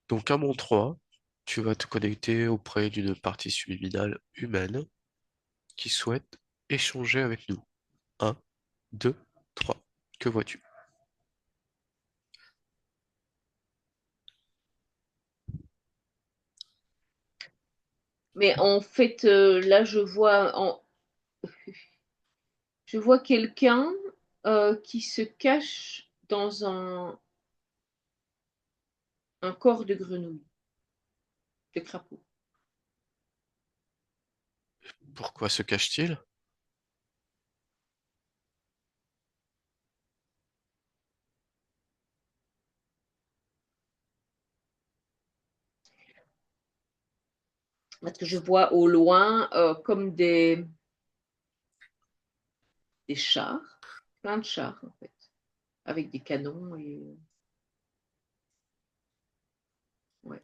Donc à mon 3, tu vas te connecter auprès d'une partie subliminale humaine qui souhaite échanger avec nous. Un, 2, 3. Que vois-tu? Mais en fait, là, je vois quelqu'un qui se cache dans un corps de grenouille, de crapaud. Pourquoi se cache-t-il? Parce que je vois au loin comme des chars, plein de chars en fait, avec des canons et ouais,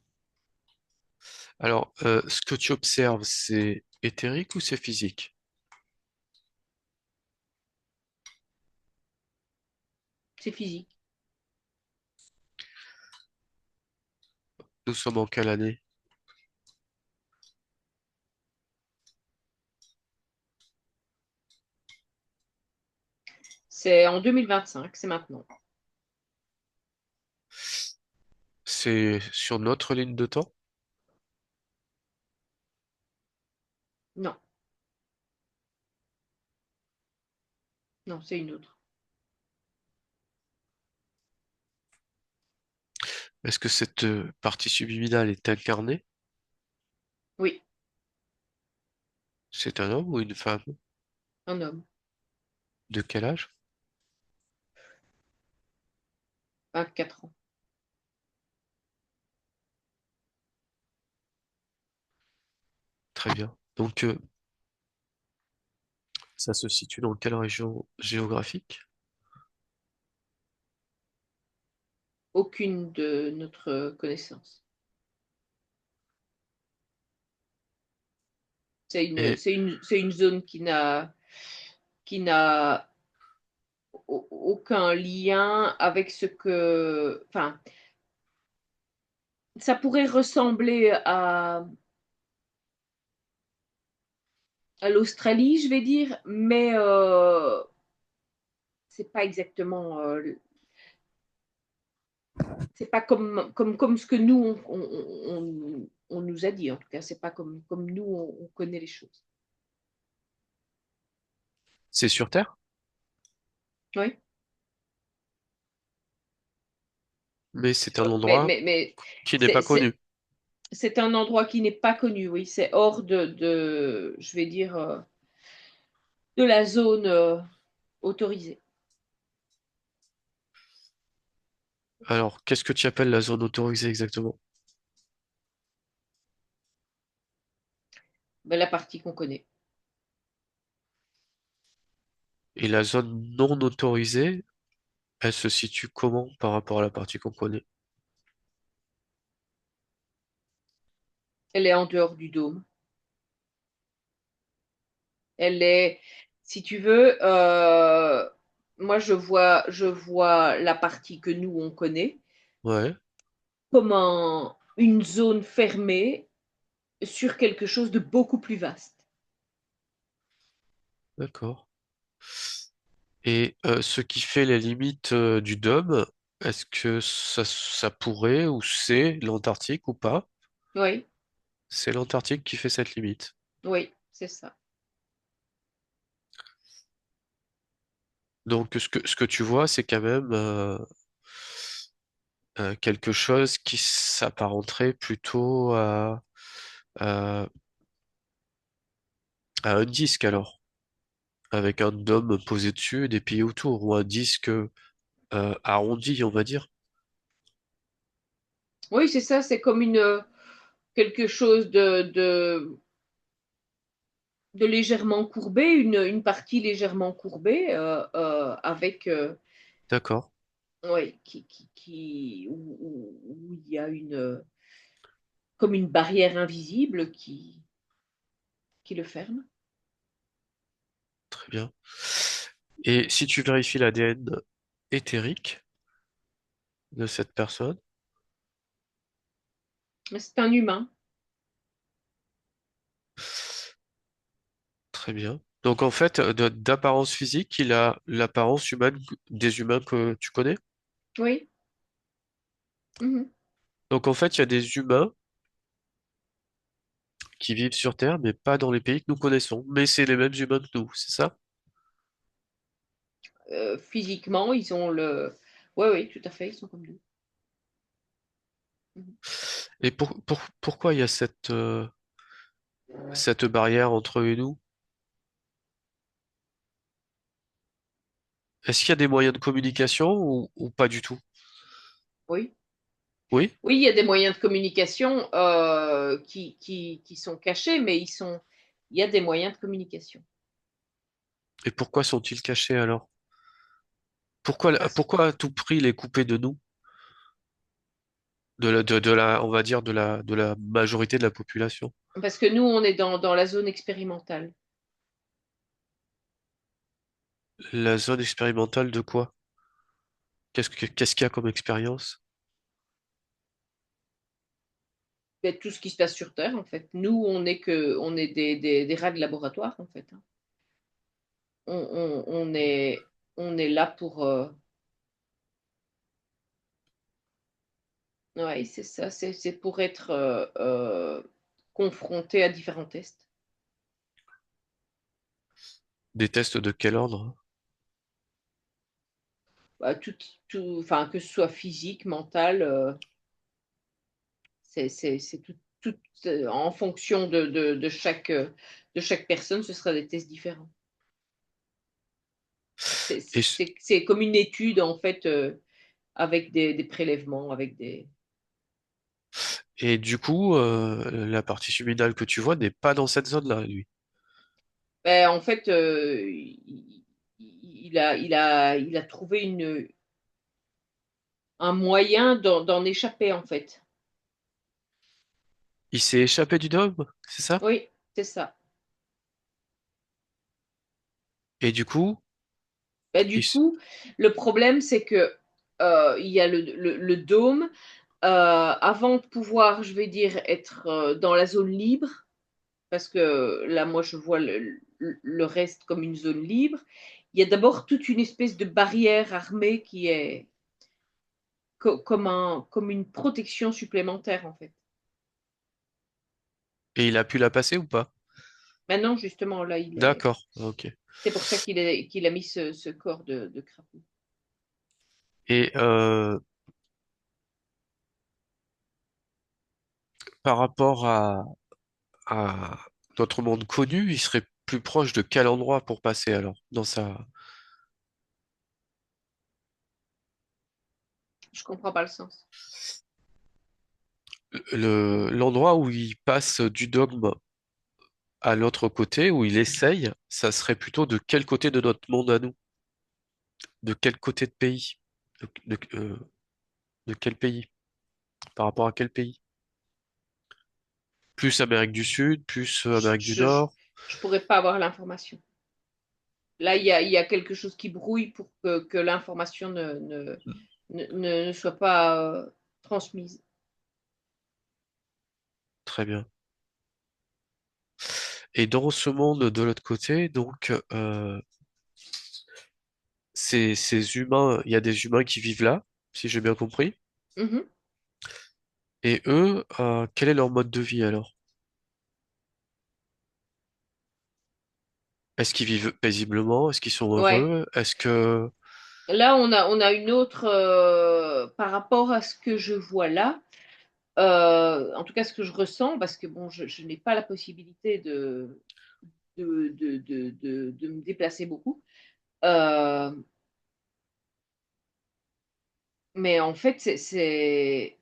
Alors, ce que tu observes, c'est éthérique ou c'est physique? c'est physique. Nous sommes en quelle année? C'est en 2025, c'est maintenant. C'est sur notre ligne de temps? Non, non, c'est une autre. Est-ce que cette partie subliminale est incarnée? Oui, C'est un homme ou une femme? un homme, De quel âge? 24 ans. Très bien. Donc, ça se situe dans quelle région géographique? Aucune de notre connaissance. Et C'est une zone qui n'a aucun lien avec ce que, enfin, ça pourrait ressembler à l'Australie, je vais dire, mais c'est pas exactement, c'est pas comme ce que nous on nous a dit. En tout cas, c'est pas comme nous on connaît les choses. c'est sur Terre, Oui. mais c'est un Mais, endroit mais, mais qui n'est c'est pas connu. c'est- c'est un endroit qui n'est pas connu. Oui, c'est hors je vais dire, de la zone autorisée. Alors, qu'est-ce que tu appelles la zone autorisée exactement? Ben, la partie qu'on connaît. Et la zone non autorisée, elle se situe comment par rapport à la partie qu'on connaît? Elle est en dehors du dôme. Elle est, si tu veux, moi je vois la partie que nous on connaît Ouais, comme une zone fermée sur quelque chose de beaucoup plus vaste. d'accord. Et ce qui fait les limites du dôme, est-ce que ça pourrait ou c'est l'Antarctique ou pas? Oui, C'est l'Antarctique qui fait cette limite. oui, c'est ça. Donc ce que tu vois, c'est quand même quelque chose qui s'apparenterait plutôt à, à un disque alors, avec un dôme posé dessus et des pays autour, ou un disque arrondi, on va dire. Oui, c'est ça, c'est comme quelque chose de légèrement courbé, une partie légèrement courbée avec, D'accord, oui, où il y a comme une barrière invisible qui le ferme. très bien. Et si tu vérifies l'ADN éthérique de cette personne, Mais c'est un humain. Très bien. Donc en fait, d'apparence physique, il a l'apparence humaine des humains que tu connais. Oui. Mhm. Donc en fait, il y a des humains qui vivent sur Terre, mais pas dans les pays que nous connaissons. Mais c'est les mêmes humains que nous, c'est ça? Physiquement, ils ont le. Oui, oui, tout à fait, ils sont comme nous. Mhm. Et pourquoi il y a cette barrière entre eux et nous? Est-ce qu'il y a des moyens de communication ou pas du tout? Oui. Oui? Oui, il y a des moyens de communication qui sont cachés, mais il y a des moyens de communication. Et pourquoi sont-ils cachés alors? Parce, Pourquoi à tout prix les couper de nous? On va dire, de la majorité de la population? parce que nous, on est dans la zone expérimentale. La zone expérimentale de quoi? Qu'est-ce qu'il y a comme expérience? Ben, tout ce qui se passe sur Terre, en fait. Nous, on est des rats de laboratoire, en fait, hein. On on est là pour. Ouais, c'est ça, c'est pour être confronté à différents tests. Des tests de quel ordre? Bah, enfin, que ce soit physique, mental, c'est en fonction de chaque personne, ce sera des tests différents. Et, C'est comme une étude, en fait, avec des prélèvements, avec des. et du coup, la partie subminale que tu vois n'est pas dans cette zone-là, lui. Ben, en fait, il a trouvé un moyen d'en échapper, en fait. Il s'est échappé du dôme, c'est ça? Oui, c'est ça. Et du coup, Ben, il, du s- coup, le problème, c'est que il y a le dôme. Avant de pouvoir, je vais dire, être dans la zone libre, parce que là, moi, je vois le reste comme une zone libre, il y a d'abord toute une espèce de barrière armée qui est comme une protection supplémentaire, en fait. et il a pu la passer ou pas? Maintenant, justement, là, D'accord, ok. c'est pour ça qu'il a mis ce corps de crapaud. Et par rapport à notre monde connu, il serait plus proche de quel endroit pour passer alors dans sa Je comprends pas le sens. l'endroit où il passe du dogme à l'autre côté, où il essaye, ça serait plutôt de quel côté de notre monde à nous? De quel côté de pays? De quel pays? Par rapport à quel pays? Plus Amérique du Sud, plus Je, Amérique du je, je, Nord? je pourrais pas avoir l'information. Là, il y a quelque chose qui brouille pour que l'information ne soit pas transmise. Très bien. Et dans ce monde de l'autre côté, donc, ces humains, il y a des humains qui vivent là, si j'ai bien compris. Mhm. Et eux, quel est leur mode de vie alors? Est-ce qu'ils vivent paisiblement? Est-ce qu'ils sont Ouais. heureux? Est-ce que... Là, on a une autre, par rapport à ce que je vois là, en tout cas ce que je ressens, parce que bon, je n'ai pas la possibilité de me déplacer beaucoup. Euh, mais en fait, c'est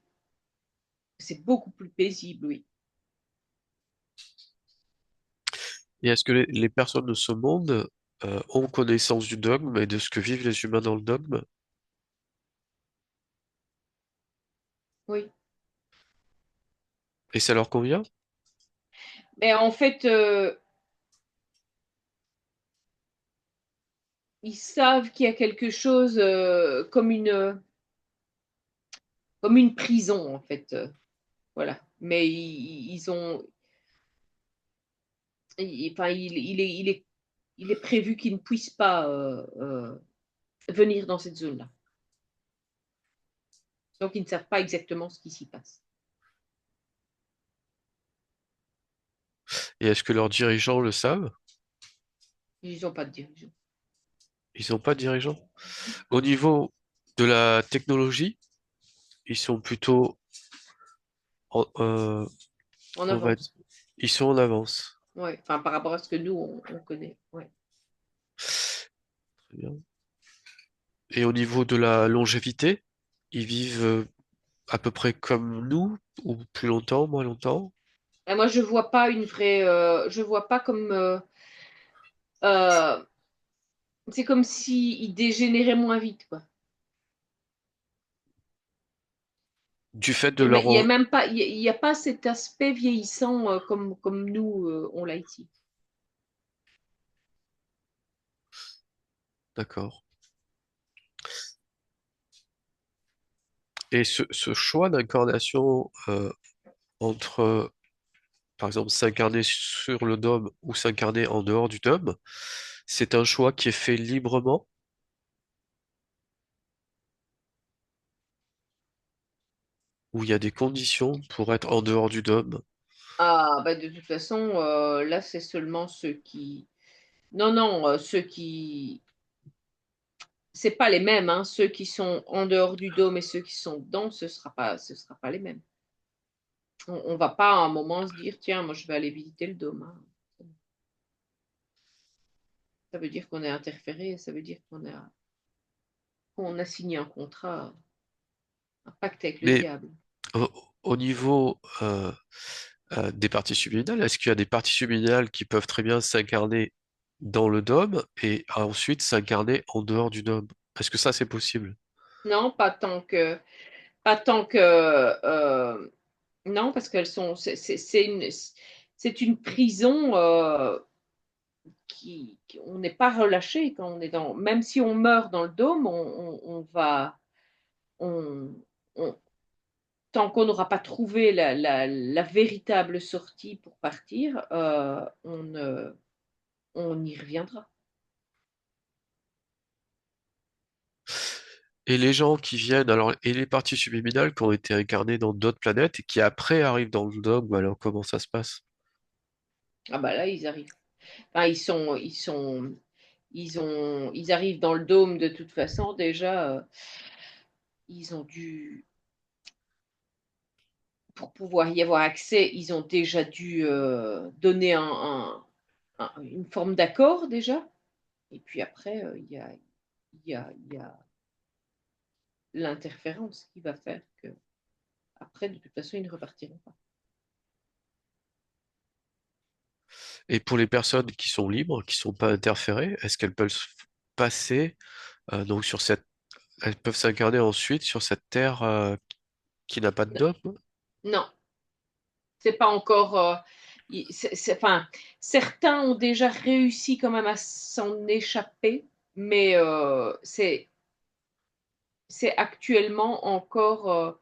beaucoup plus paisible, oui. Et est-ce que les personnes de ce monde ont connaissance du dogme et de ce que vivent les humains dans le dogme? Oui. Et ça leur convient? Mais en fait, ils savent qu'il y a quelque chose comme une prison, en fait. Voilà. Mais ils ont, enfin, il est prévu qu'ils ne puissent pas venir dans cette zone-là. Donc, ils ne savent pas exactement ce qui s'y passe. Et est-ce que leurs dirigeants le savent? Ils n'ont pas de dirigeant. Ils n'ont pas de dirigeants. Au niveau de la technologie, ils sont plutôt, En on va, avance. ils sont en avance. Ouais. Enfin, par rapport à ce que nous, on connaît. Ouais. Très bien. Et au niveau de la longévité, ils vivent à peu près comme nous, ou plus longtemps, moins longtemps. Et moi, je vois pas une vraie. Je vois pas comme. Euh, c'est comme si ils dégénéraient moins vite, quoi. Du fait de Il leur... y a même pas, il y a pas cet aspect vieillissant comme nous, on l'a ici. D'accord. Et ce choix d'incarnation entre, par exemple, s'incarner sur le dôme ou s'incarner en dehors du dôme, c'est un choix qui est fait librement, où il y a des conditions pour être en dehors du dôme. Ah, bah de toute façon, là, c'est seulement ceux qui. Non, non, ceux qui. C'est pas les mêmes, hein. Ceux qui sont en dehors du dôme et ceux qui sont dedans, ce sera pas les mêmes. On va pas à un moment se dire, tiens, moi, je vais aller visiter le dôme, hein. Ça veut dire qu'on est interféré, ça veut dire qu'on a signé un contrat, un pacte avec le Mais diable. au, au niveau des parties subliminales, est-ce qu'il y a des parties subliminales qui peuvent très bien s'incarner dans le dôme et ensuite s'incarner en dehors du dôme? Est-ce que ça, c'est possible? Non, pas tant que, non, parce qu'elles sont, c'est une prison on n'est pas relâché quand on est dans, même si on meurt dans le dôme, on va, on, on- tant qu'on n'aura pas trouvé la véritable sortie pour partir, on y reviendra. Et les gens qui viennent, alors, et les parties subliminales qui ont été incarnées dans d'autres planètes et qui après arrivent dans le dôme, alors comment ça se passe? Ah bah là, ils arrivent. Enfin, ils arrivent dans le dôme de toute façon déjà. Ils ont dû, pour pouvoir y avoir accès, ils ont déjà dû donner une forme d'accord déjà. Et puis après, il y a l'interférence qui va faire que après, de toute façon, ils ne repartiront pas. Et pour les personnes qui sont libres, qui sont pas interférées, est-ce qu'elles peuvent passer donc sur cette, elles peuvent s'incarner ensuite sur cette terre qui n'a pas de dôme? Non, c'est pas encore. Enfin, certains ont déjà réussi quand même à s'en échapper, mais c'est actuellement encore.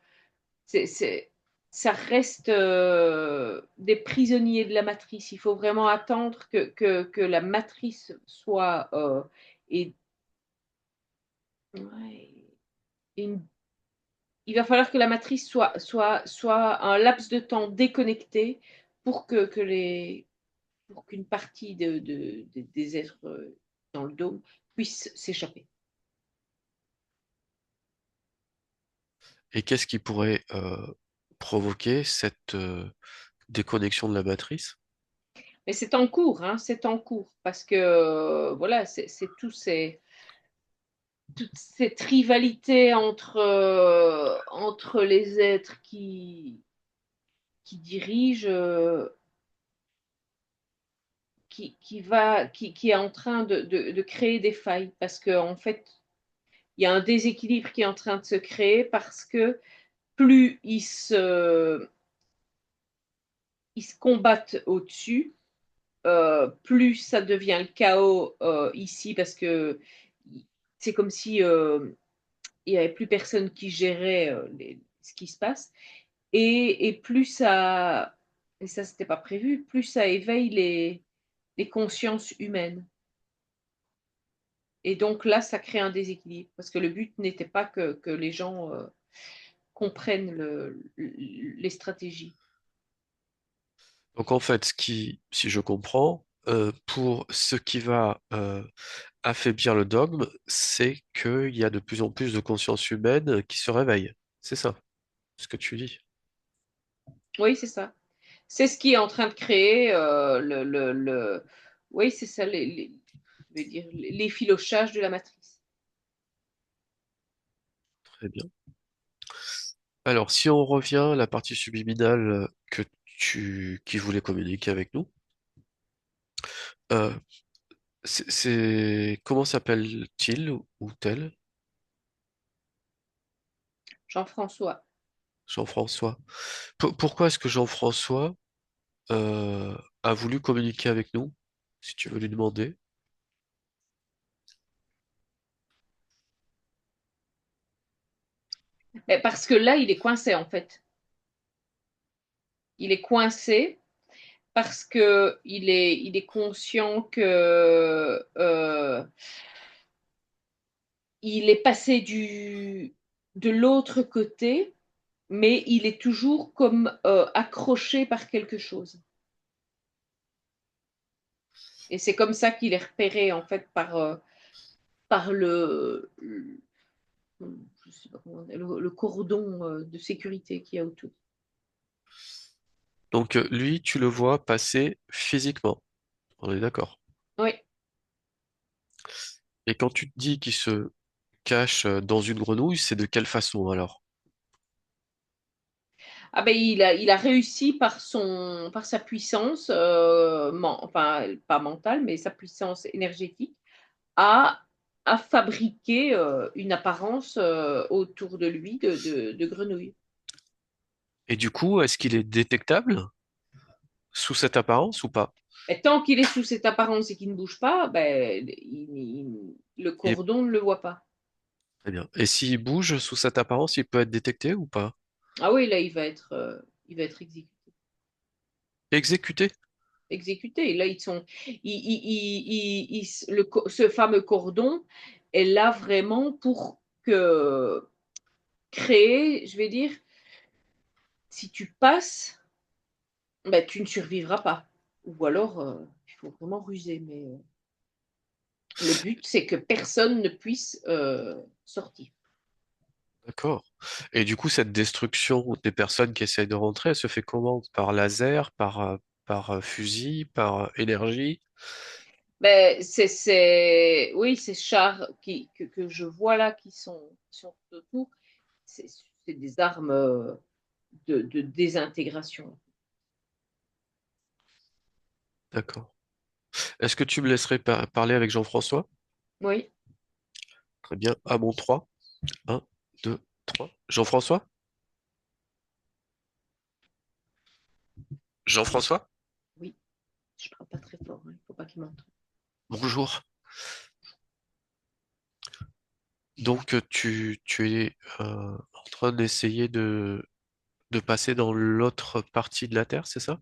C'est, ça reste des prisonniers de la matrice. Il faut vraiment attendre que la matrice soit. Et, ouais, une- il va falloir que la matrice soit un laps de temps déconnecté pour pour qu'une partie des êtres dans le dôme puisse s'échapper. Et qu'est-ce qui pourrait provoquer cette déconnexion de la matrice? Mais c'est en cours, hein, c'est en cours, parce que voilà, c'est toute cette rivalité entre les êtres qui dirigent, qui est en train de créer des failles, parce qu'en fait, il y a un déséquilibre qui est en train de se créer, parce que plus ils se combattent au-dessus, plus ça devient le chaos ici, parce que c'est comme si il n'y avait plus personne qui gérait ce qui se passe. et plus ça, et ça c'était pas prévu, plus ça éveille les consciences humaines. Et donc là, ça crée un déséquilibre, parce que le but n'était pas que les gens comprennent les stratégies. Donc en fait, si je comprends, pour ce qui va affaiblir le dogme, c'est qu'il y a de plus en plus de conscience humaine qui se réveille. C'est ça, ce que tu dis. Oui, c'est ça. C'est ce qui est en train de créer oui, c'est ça, je vais dire, l'effilochage de la matrice. Très bien. Alors, si on revient à la partie subliminale qui voulait communiquer avec nous, euh, comment s'appelle-t-il ou tel? Jean-François. Jean-François. Pourquoi est-ce que Jean-François a voulu communiquer avec nous, si tu veux lui demander? Mais parce que là, il est coincé en fait. Il est coincé parce que il est conscient que il est passé de l'autre côté, mais il est toujours comme accroché par quelque chose. Et c'est comme ça qu'il est repéré en fait par je sais pas comment le cordon de sécurité qu'il y a autour. Donc, lui, tu le vois passer physiquement. On est d'accord. Oui. Et quand tu te dis qu'il se cache dans une grenouille, c'est de quelle façon alors? Ah ben il a réussi par sa puissance, enfin pas mentale, mais sa puissance énergétique, à, à fabriquer une apparence autour de lui de grenouille. Et du coup, est-ce qu'il est détectable sous cette apparence ou pas? Et tant qu'il est sous cette apparence et qu'il ne bouge pas, ben, le Il est cordon ne le voit pas. très bien. Et s'il bouge sous cette apparence, il peut être détecté ou pas? Ah oui, là, il va être Exécuté? exécuté. Là, ce fameux cordon est là vraiment pour créer, je vais dire, si tu passes, ben, tu ne survivras pas. Ou alors, il faut vraiment ruser. Mais le but, c'est que personne ne puisse sortir. D'accord. Et du coup, cette destruction des personnes qui essayent de rentrer, elle se fait comment? Par laser, par fusil, par énergie? Ben, oui, ces chars que je vois là qui sont autour, c'est des armes de désintégration. D'accord. Est-ce que tu me laisserais parler avec Jean-François? Oui, Très bien. À mon 3. Un, 2, 3. Jean-François? Jean-François? oui, je parle pas très fort, hein, il faut pas qu'il m'entende. Bonjour. Donc, tu es en train d'essayer de passer dans l'autre partie de la Terre, c'est ça?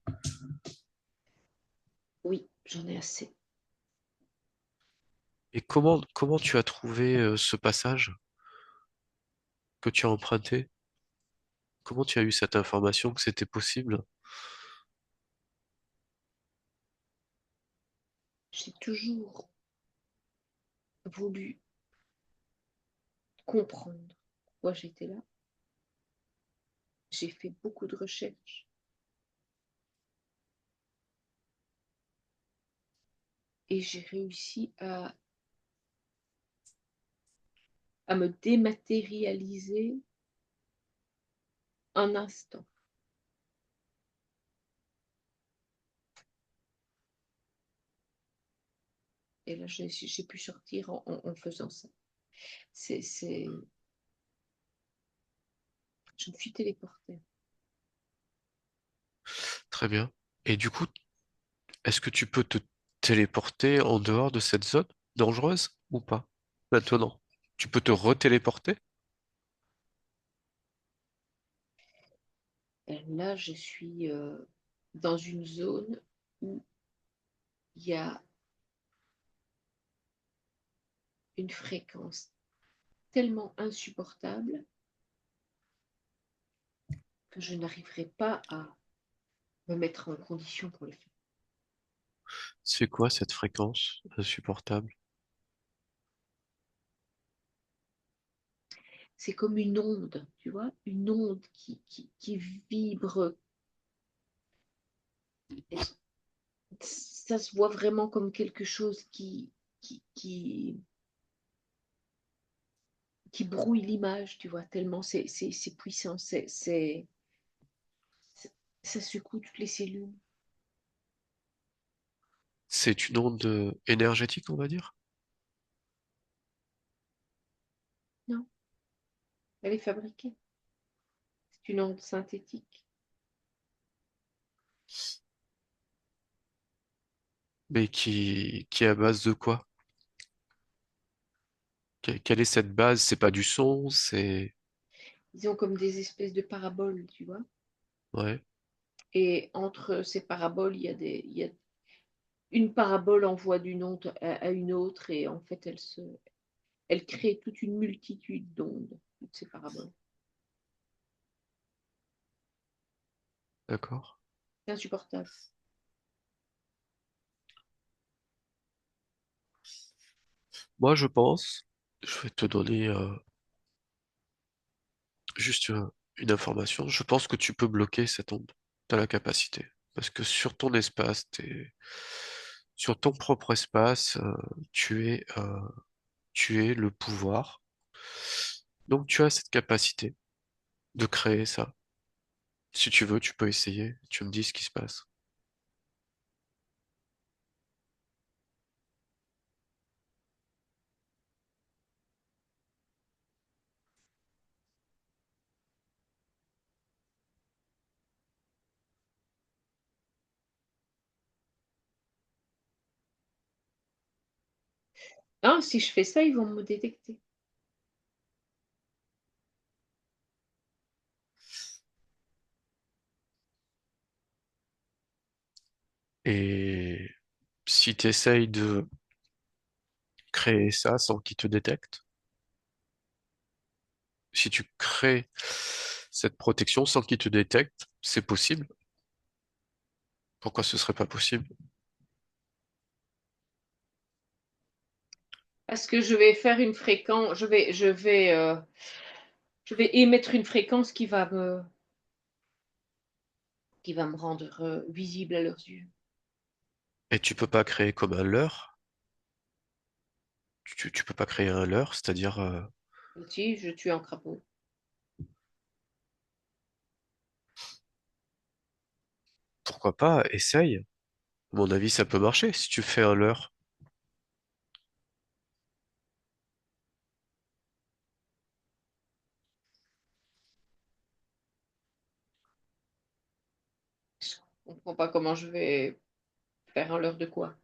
Oui, j'en ai assez. Et comment tu as trouvé ce passage que tu as emprunté? Comment tu as eu cette information que c'était possible? J'ai toujours voulu comprendre pourquoi j'étais là. J'ai fait beaucoup de recherches et j'ai réussi à me dématérialiser un instant. Et là, j'ai pu sortir en faisant ça. C'est, je me suis téléportée. Très bien. Et du coup, est-ce que tu peux te téléporter en dehors de cette zone dangereuse ou pas? Maintenant, tu peux te retéléporter? Et là, je suis dans une zone où il y a une fréquence tellement insupportable que je n'arriverai pas à me mettre en condition pour le faire. C'est quoi cette fréquence insupportable? C'est comme une onde, tu vois, une onde qui vibre. Et ça se voit vraiment comme quelque chose qui, qui, qui brouille l'image, tu vois, tellement c'est puissant, ça secoue toutes les cellules. C'est une onde énergétique, on va dire, Non, elle est fabriquée. C'est une onde synthétique. mais qui est à base de quoi? Quelle est cette base? C'est pas du son, c'est... Ils ont comme des espèces de paraboles, tu vois. Ouais, Et entre ces paraboles, il y a une parabole envoie d'une onde à une autre et en fait, elle crée toute une multitude d'ondes, toutes ces paraboles. d'accord. C'est insupportable. Moi, je pense, je vais te donner juste une information. Je pense que tu peux bloquer cette onde. T'as la capacité. Parce que sur ton espace, sur ton propre espace, tu es le pouvoir. Donc tu as cette capacité de créer ça. Si tu veux, tu peux essayer. Tu me dis ce qui se passe. Hein, si je fais ça, ils vont me détecter. Et si tu essayes de créer ça sans qu'il te détecte, si tu crées cette protection sans qu'il te détecte, c'est possible. Pourquoi ce serait pas possible? Parce que je vais faire une fréquence, je vais émettre une fréquence qui va me rendre visible à leurs yeux. Et tu peux pas créer comme un leurre. Tu peux pas créer un leurre, c'est-à-dire Si je tue un crapaud. pourquoi pas, essaye. À mon avis, ça peut marcher si tu fais un leurre. Je comprends pas comment je vais faire un leurre de quoi.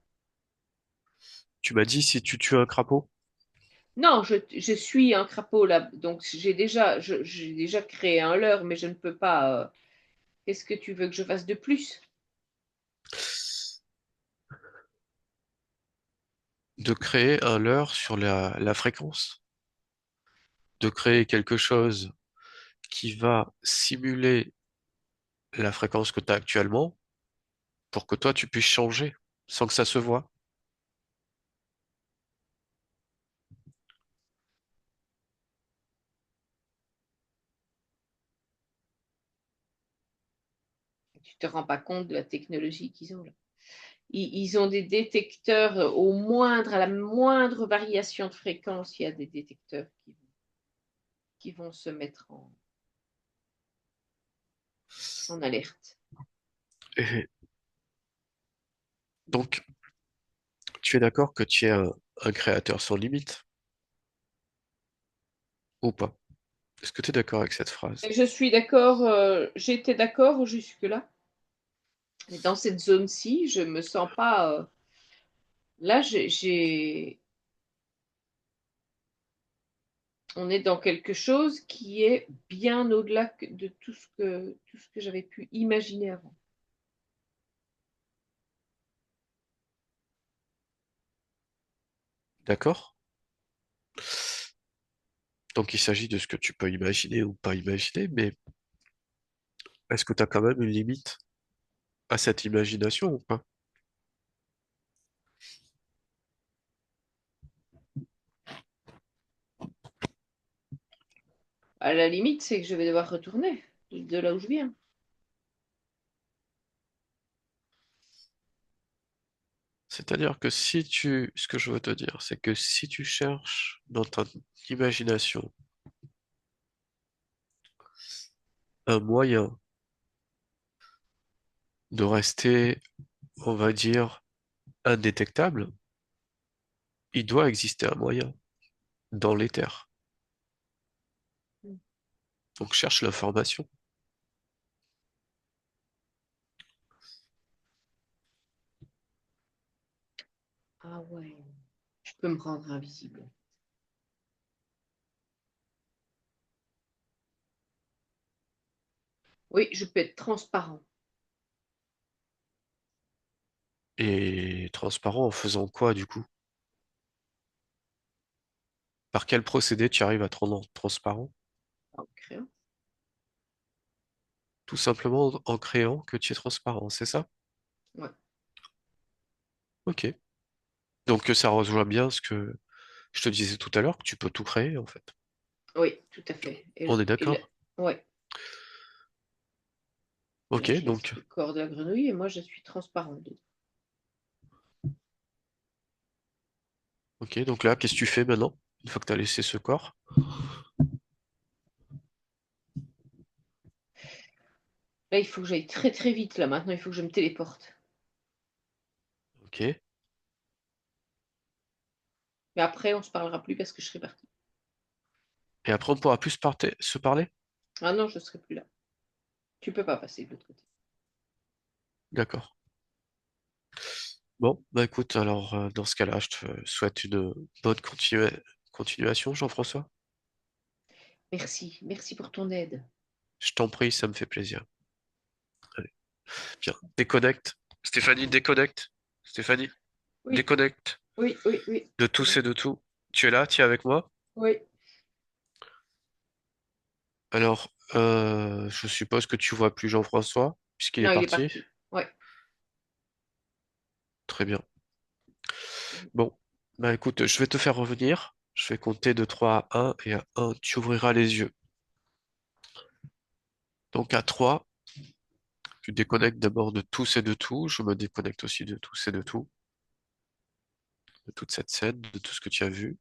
Tu m'as dit si tu tues un crapaud. Non, je suis un crapaud là, donc j'ai déjà créé un leurre, mais je ne peux pas. Qu'est-ce que tu veux que je fasse de plus? De créer un leurre sur la fréquence, de créer quelque chose qui va simuler la fréquence que tu as actuellement pour que toi tu puisses changer sans que ça se voit. Tu te rends pas compte de la technologie qu'ils ont là. Ils ont des détecteurs au moindre, à la moindre variation de fréquence, il y a des détecteurs qui vont se mettre en alerte. Et donc, tu es d'accord que tu es un créateur sans limite ou pas? Est-ce que tu es d'accord avec cette phrase? Je suis d'accord, j'étais d'accord jusque-là. Mais dans cette zone-ci, je me sens pas. Là, On est dans quelque chose qui est bien au-delà de tout ce que j'avais pu imaginer avant. D'accord? Donc il s'agit de ce que tu peux imaginer ou pas imaginer, mais est-ce que tu as quand même une limite à cette imagination ou pas? À la limite, c'est que je vais devoir retourner de là où je viens. C'est-à-dire que ce que je veux te dire, c'est que si tu cherches dans ta imagination un moyen de rester, on va dire, indétectable, il doit exister un moyen dans l'éther. Donc cherche l'information. Ah ouais, je peux me rendre invisible. Oui, je peux être transparent. Et transparent en faisant quoi du coup? Par quel procédé tu arrives à te rendre transparent? En créant. Tout simplement en créant que tu es transparent, c'est ça? Ouais. Ok. Donc ça rejoint bien ce que je te disais tout à l'heure, que tu peux tout créer en fait. Oui, tout à fait. On est d'accord? Ouais. Là, Ok, je laisse donc, le corps de la grenouille et moi, je suis transparente. ok, donc là, qu'est-ce que tu fais maintenant? Une fois que tu as laissé ce corps? Là, il faut que j'aille très très vite. Là, maintenant, il faut que je me téléporte. Ok. Mais après, on se parlera plus parce que je serai partie. Et après, on pourra plus se parler? Ah non, je serai plus là. Tu peux pas passer de l'autre côté. D'accord. Bon, bah écoute, alors dans ce cas-là, je te souhaite une bonne continuation, Jean-François. Merci, merci pour ton aide. Je t'en prie, ça me fait plaisir. Allez, viens, déconnecte. Stéphanie, déconnecte. Stéphanie, Oui, déconnecte oui, oui, oui. de tous et de tout. Tu es là, tu es avec moi? Oui. Alors, je suppose que tu vois plus Jean-François, puisqu'il est Non, il est parti. parti. Ouais. Très bien. Bon, bah écoute, je vais te faire revenir. Je vais compter de 3 à 1 et à 1, tu ouvriras les yeux. Donc à 3, tu déconnectes d'abord de tous et de tout. Je me déconnecte aussi de tous et de tout, de toute cette scène, de tout ce que tu as vu.